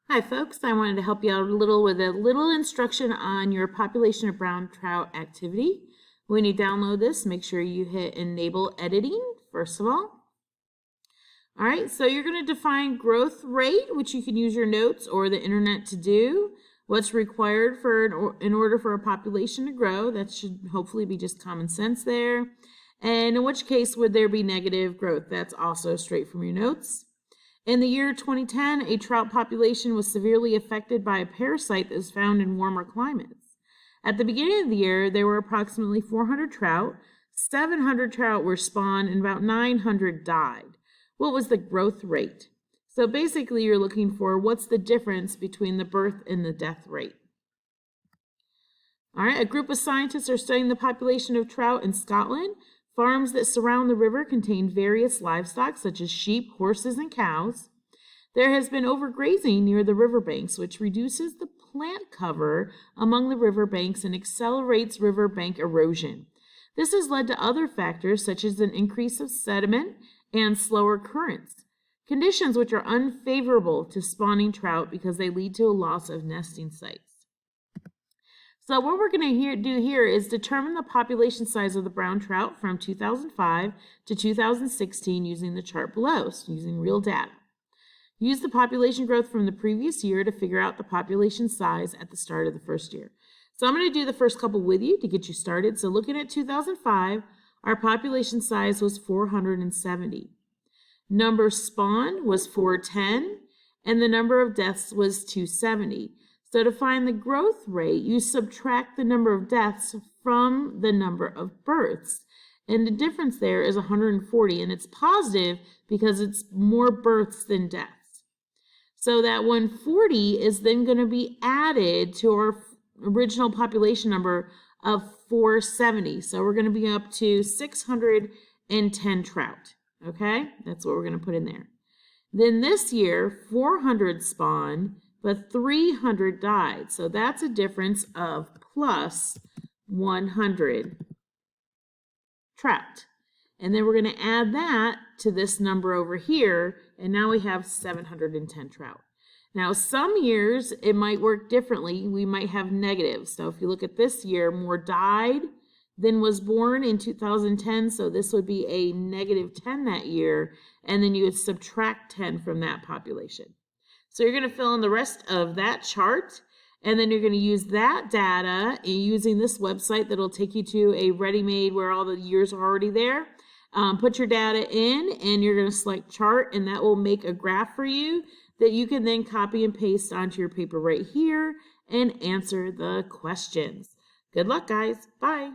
Hi folks, I wanted to help you out a little with a little instruction on your population of brown trout activity. When you download this, make sure you hit enable editing first of all. All right, so you're going to define growth rate, which you can use your notes or the internet to do. What's required in order for a population to grow. That should hopefully be just common sense there. And in which case would there be negative growth? That's also straight from your notes. In the year 2010, a trout population was severely affected by a parasite that is found in warmer climates. At the beginning of the year, there were approximately 400 trout, 700 trout were spawned, and about 900 died. What was the growth rate? So basically, you're looking for what's the difference between the birth and the death rate. All right, a group of scientists are studying the population of trout in Scotland. Farms that surround the river contain various livestock, such as sheep, horses, and cows. There has been overgrazing near the riverbanks, which reduces the plant cover among the riverbanks and accelerates riverbank erosion. This has led to other factors, such as an increase of sediment and slower currents, conditions which are unfavorable to spawning trout because they lead to a loss of nesting sites. So what we're going to do here is determine the population size of the brown trout from 2005 to 2016 using the chart below, so using real data. Use the population growth from the previous year to figure out the population size at the start of the first year. So I'm going to do the first couple with you to get you started. So looking at 2005, our population size was 470. Number spawned was 410, and the number of deaths was 270. So to find the growth rate, you subtract the number of deaths from the number of births. And the difference there is 140, and it's positive because it's more births than deaths. So that 140 is then going to be added to our original population number of 470. So we're going to be up to 610 trout. Okay, that's what we're going to put in there. Then this year, 400 spawned, but 300 died. So that's a difference of plus 100 trout. And then we're going to add that to this number over here, and now we have 710 trout. Now, some years it might work differently. We might have negatives. So if you look at this year, more died than was born in 2010. So this would be a negative 10 that year, and then you would subtract 10 from that population. So you're going to fill in the rest of that chart, and then you're going to use that data using this website that'll take you to a ready-made where all the years are already there. Put your data in, and you're going to select chart, and that will make a graph for you that you can then copy and paste onto your paper right here and answer the questions. Good luck, guys. Bye.